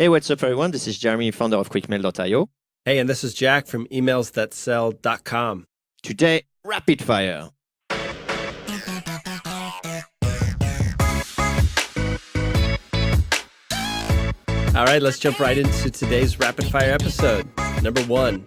Hey, what's up, everyone? This is Jeremy, founder of QuickMail.io. Hey, and this is Jack from emailsthatsell.com. Today, rapid fire. All right, let's jump right into today's rapid fire episode. Number 1,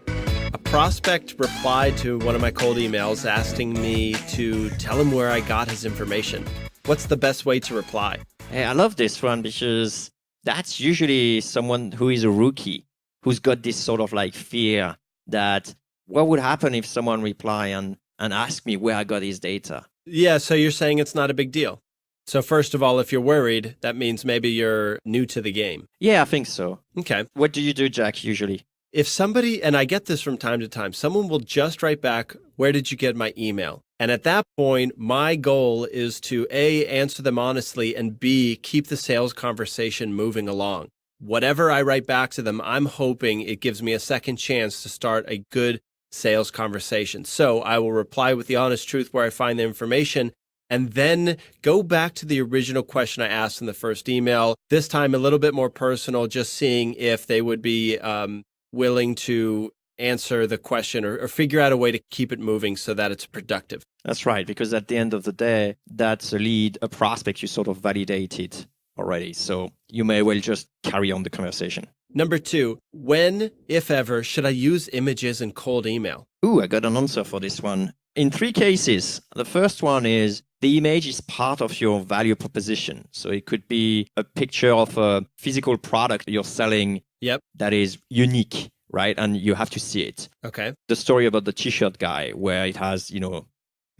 a prospect replied to one of my cold emails asking me to tell him where I got his information. What's the best way to reply? Hey, I love this one because that's usually someone who is a rookie, who's got this sort of like fear that what would happen if someone reply and ask me where I got his data? Yeah, so you're saying it's not a big deal. So first of all, if you're worried, that means maybe you're new to the game. Yeah, I think so. Okay. What do you do, Jack, usually? If somebody, and I get this from time to time, someone will just write back, where did you get my email? And at that point, my goal is to A, answer them honestly, and B, keep the sales conversation moving along. Whatever I write back to them, I'm hoping it gives me a second chance to start a good sales conversation. So I will reply with the honest truth where I find the information, and then go back to the original question I asked in the first email, this time a little bit more personal, just seeing if they would be willing to answer the question or figure out a way to keep it moving so that it's productive. That's right, because at the end of the day, that's a lead, a prospect you sort of validated already. So you may well just carry on the conversation. Number 2, when, if ever, should I use images in cold email? Ooh, I got an answer for this one. In 3 cases. The first one is the image is part of your value proposition. So it could be a picture of a physical product you're selling that is unique, right? And you have to see it. Okay. The story about the t-shirt guy where it has,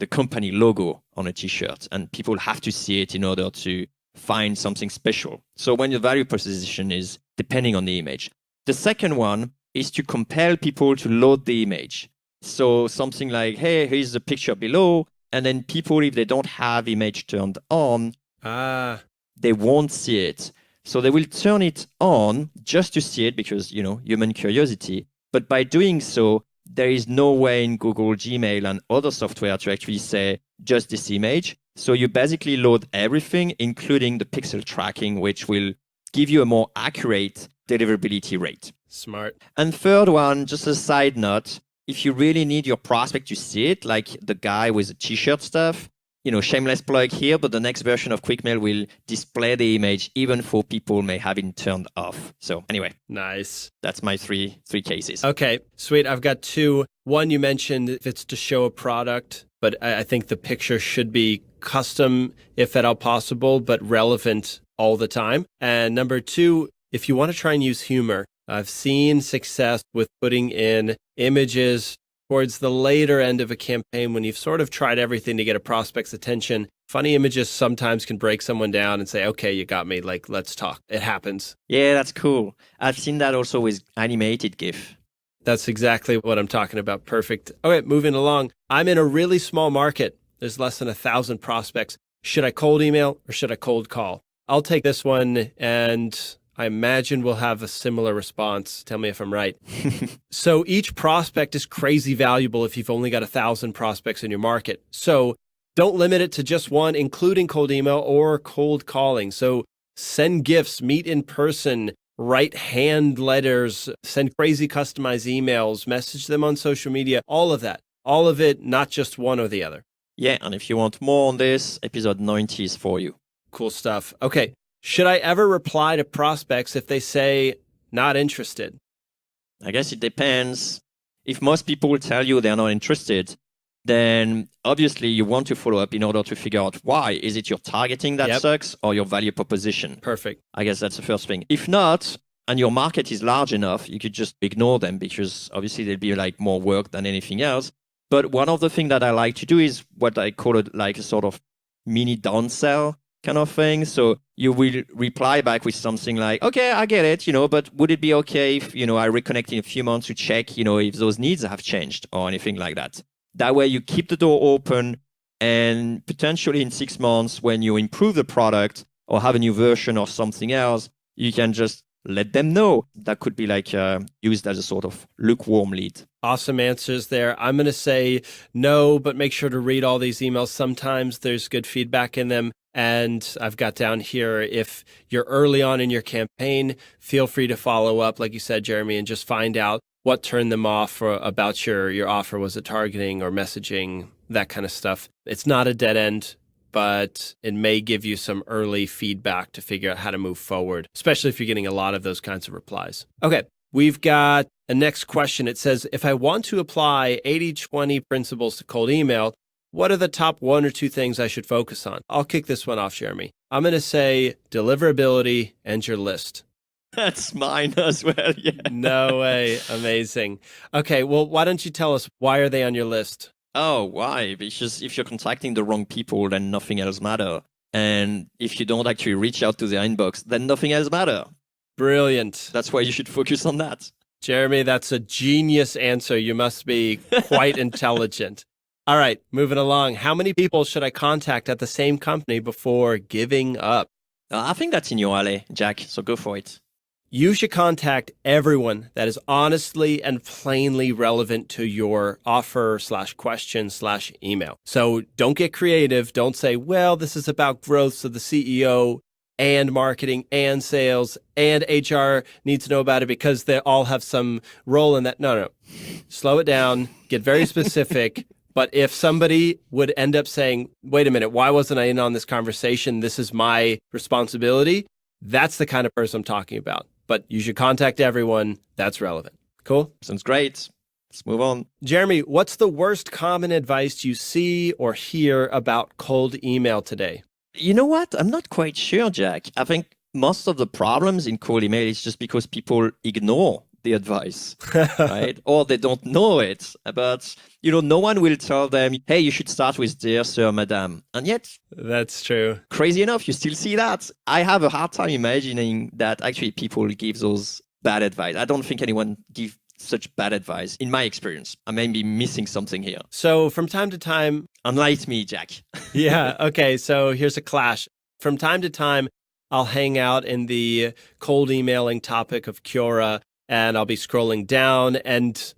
the company logo on a t-shirt and people have to see it in order to find something special. So when your value proposition is depending on the image. The second one is to compel people to load the image. So something like, hey, here's the picture below. And then people, if they don't have image turned on, they won't see it. So they will turn it on just to see it because, human curiosity. But by doing so, there is no way in Google, Gmail, and other software to actually say just this image. So you basically load everything, including the pixel tracking, which will give you a more accurate deliverability rate. Smart. And third one, just a side note, if you really need your prospect to see it, like the guy with the t-shirt stuff, shameless plug here, but the next version of QuickMail will display the image even though people may have it turned off. So anyway. Nice. That's my three cases. Okay, sweet. I've got 2. One, you mentioned if it's to show a product, but I think the picture should be custom, if at all possible, but relevant all the time. And number 2, if you want to try and use humor, I've seen success with putting in images towards the later end of a campaign when you've sort of tried everything to get a prospect's attention. Funny images sometimes can break someone down and say, okay, you got me, like, let's talk. It happens. Yeah, that's cool. I've seen that also with animated GIF. That's exactly what I'm talking about. Perfect. Okay, moving along. I'm in a really small market. There's less than 1,000 prospects. Should I cold email or should I cold call? I'll take this one, and I imagine we'll have a similar response. Tell me if I'm right. So each prospect is crazy valuable if you've only got 1,000 prospects in your market. So don't limit it to just one, including cold email or cold calling. So send GIFs, meet in person, write hand letters, send crazy customized emails, message them on social media, all of that. All of it, not just one or the other. Yeah, and if you want more on this, episode 90 is for you. Cool stuff. Okay. Should I ever reply to prospects if they say not interested? I guess it depends. If most people tell you they're not interested, then obviously you want to follow up in order to figure out why. Is it your targeting that sucks or your value proposition? Perfect. I guess that's the first thing. If not, and your market is large enough, you could just ignore them because obviously there'll be like more work than anything else. But one of the things that I like to do is what I call it like a sort of mini downsell kind of thing. So you will reply back with something like, okay, I get it, but would it be okay if, I reconnect in a few months to check, if those needs have changed or anything like that. That way you keep the door open and potentially in 6 months when you improve the product or have a new version or something else, you can just let them know. That could be like used as a sort of lukewarm lead. Awesome answers there. I'm going to say no, but make sure to read all these emails. Sometimes there's good feedback in them. And I've got down here, if you're early on in your campaign, feel free to follow up, like you said, Jeremy, and just find out what turned them off about your offer. Was it targeting or messaging, that kind of stuff. It's not a dead end, but it may give you some early feedback to figure out how to move forward, especially if you're getting a lot of those kinds of replies. Okay, we've got a next question. It says, if I want to apply 80-20 principles to cold email, what are the top 1 or 2 things I should focus on? I'll kick this one off, Jeremy. I'm going to say deliverability and your list. That's mine as well, yeah. No way. Amazing. Okay, well, why don't you tell us, why are they on your list? Oh, why? Because if you're contacting the wrong people, then nothing else matters. And if you don't actually reach out to their inbox, then nothing else matters. Brilliant. That's why you should focus on that. Jeremy, that's a genius answer. You must be quite intelligent. All right, moving along. How many people should I contact at the same company before giving up? I think that's in your alley, Jack, so go for it. You should contact everyone that is honestly and plainly relevant to your offer/question/email. So don't get creative. Don't say, well, this is about growth, so the CEO and marketing and sales and HR needs to know about it because they all have some role in that. No. Slow it down. Get very specific. But if somebody would end up saying, wait a minute, why wasn't I in on this conversation? This is my responsibility. That's the kind of person I'm talking about. But you should contact everyone that's relevant. Cool? Sounds great. Let's move on. Jeremy, what's the worst common advice you see or hear about cold email today? You know what? I'm not quite sure, Jack. I think most of the problems in cold email is just because people ignore the advice, right? Or they don't know it. But, no one will tell them, hey, you should start with dear sir, madam. And yet, that's true. Crazy enough, you still see that. I have a hard time imagining that actually people give those bad advice. I don't think anyone gives such bad advice in my experience. I may be missing something here. So from time to time... Unlike me, Jack. Yeah, okay. So here's a clash. From time to time, I'll hang out in the cold emailing topic of Quora, and I'll be scrolling down, and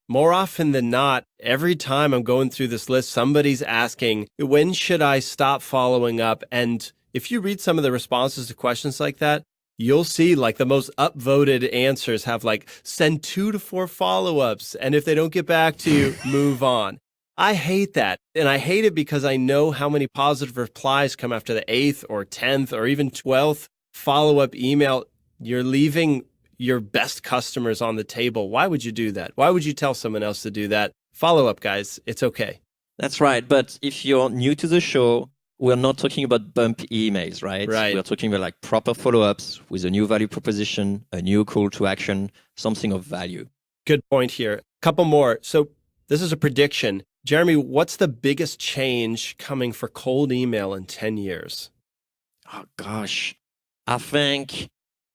more often than not, every time I'm going through this list, somebody's asking, when should I stop following up? And if you read some of the responses to questions like that, you'll see the most upvoted answers have send 2 to 4 follow-ups. And if they don't get back to you, move on. I hate that. And I hate it because I know how many positive replies come after the 8th or 10th or even 12th follow-up email. You're leaving your best customers on the table. Why would you do that? Why would you tell someone else to do that? Follow up, guys. It's okay. That's right. But if you're new to the show, we're not talking about bump emails, right? Right. We're talking about proper follow-ups with a new value proposition, a new call to action, something of value. Good point here. Couple more. So this is a prediction. Jeremy, what's the biggest change coming for cold email in 10 years? Oh, gosh. I think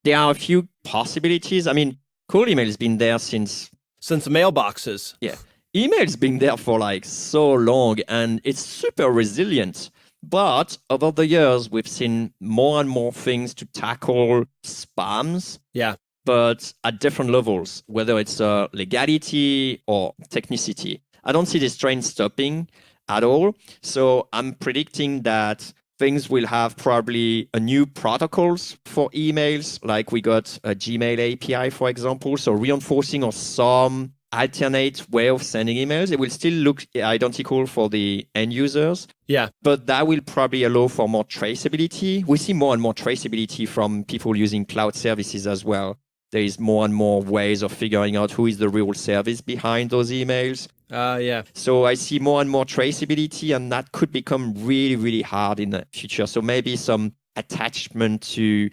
there are a few possibilities. I mean, cold email has been there since mailboxes. Yeah. Email's been there for so long, and it's super resilient. But over the years, we've seen more and more things to tackle spams. Yeah. But at different levels, whether it's legality or technicity. I don't see this trend stopping at all. So I'm predicting that things will have probably a new protocols for emails, like we got a Gmail API, for example. So reinforcing or some alternate way of sending emails. It will still look identical for the end users. Yeah. But that will probably allow for more traceability. We see more and more traceability from people using cloud services as well. There is more and more ways of figuring out who is the real service behind those emails. Yeah. So I see more and more traceability, and that could become really, really hard in the future. So maybe some attachment to,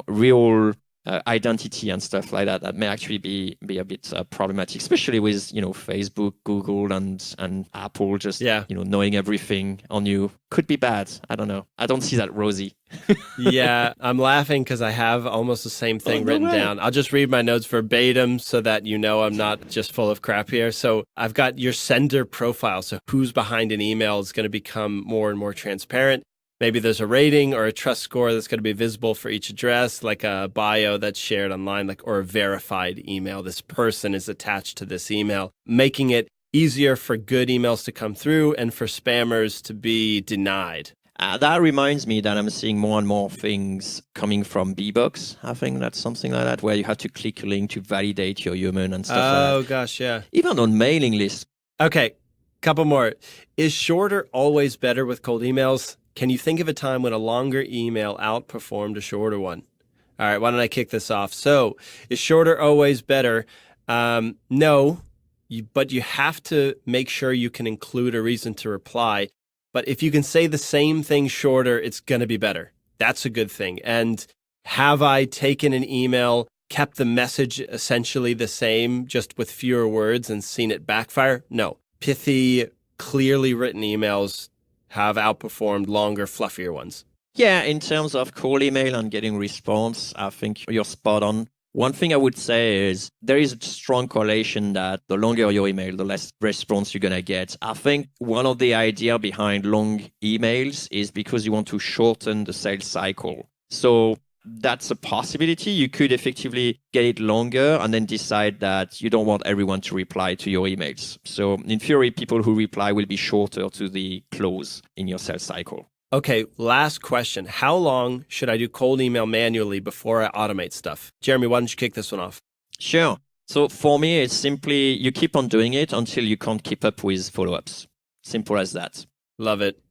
real identity and stuff like that may actually be a bit problematic, especially with, Facebook, Google, and Apple just, knowing everything on you. Could be bad. I don't know. I don't see that rosy. Yeah, I'm laughing because I have almost the same thing written down. I'll just read my notes verbatim so that I'm not just full of crap here. So I've got your sender profile. So who's behind an email is going to become more and more transparent. Maybe there's a rating or a trust score that's going to be visible for each address, like a bio that's shared online, or a verified email. This person is attached to this email, making it easier for good emails to come through and for spammers to be denied. That reminds me that I'm seeing more and more things coming from Bbox. I think that's something like that, where you have to click a link to validate your human and stuff like that. Oh, gosh, yeah. Even on mailing lists. Okay, couple more. Is shorter always better with cold emails? Can you think of a time when a longer email outperformed a shorter one? All right, why don't I kick this off? So, is shorter always better? No, but you have to make sure you can include a reason to reply. But if you can say the same thing shorter, it's going to be better. That's a good thing. And have I taken an email, kept the message essentially the same, just with fewer words and seen it backfire? No. Pithy, clearly written emails have outperformed longer, fluffier ones. Yeah, in terms of cold email and getting response, I think you're spot on. One thing I would say is there is a strong correlation that the longer your email, the less response you're going to get. I think one of the idea behind long emails is because you want to shorten the sales cycle. So that's a possibility. You could effectively get it longer and then decide that you don't want everyone to reply to your emails. So in theory, people who reply will be shorter to the close in your sales cycle. Okay, last question. How long should I do cold email manually before I automate stuff? Jeremy, why don't you kick this one off? Sure. So for me, it's simply you keep on doing it until you can't keep up with follow-ups. Simple as that. Love it.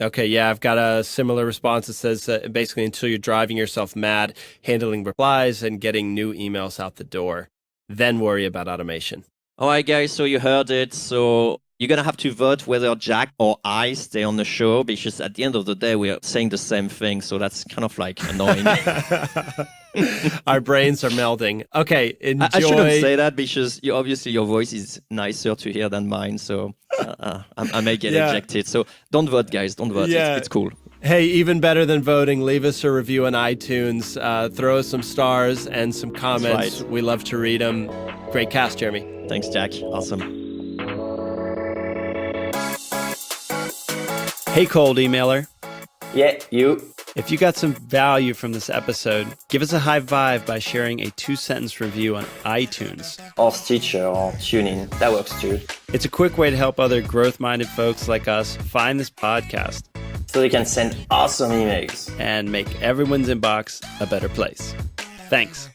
Okay, yeah, I've got a similar response that says basically until you're driving yourself mad, handling replies and getting new emails out the door. Then worry about automation. All right, guys, so you heard it. So you're going to have to vote whether Jack or I stay on the show, because at the end of the day, we are saying the same thing. So that's kind of like annoying. Our brains are melding. Okay, enjoy. I shouldn't say that because obviously your voice is nicer to hear than mine. So I may get ejected. So don't vote, guys. Don't vote. Yeah. It's cool. Hey, even better than voting, leave us a review on iTunes. Throw us some stars and some comments. Right. We love to read them. Great cast, Jeremy. Thanks, Jack. Awesome. Hey, cold emailer. Yeah, you. If you got some value from this episode, give us a high five by sharing a 2-sentence review on iTunes. Or Stitcher or TuneIn. That works too. It's a quick way to help other growth-minded folks like us find this podcast So they can send awesome emails. and make everyone's inbox a better place. Thanks.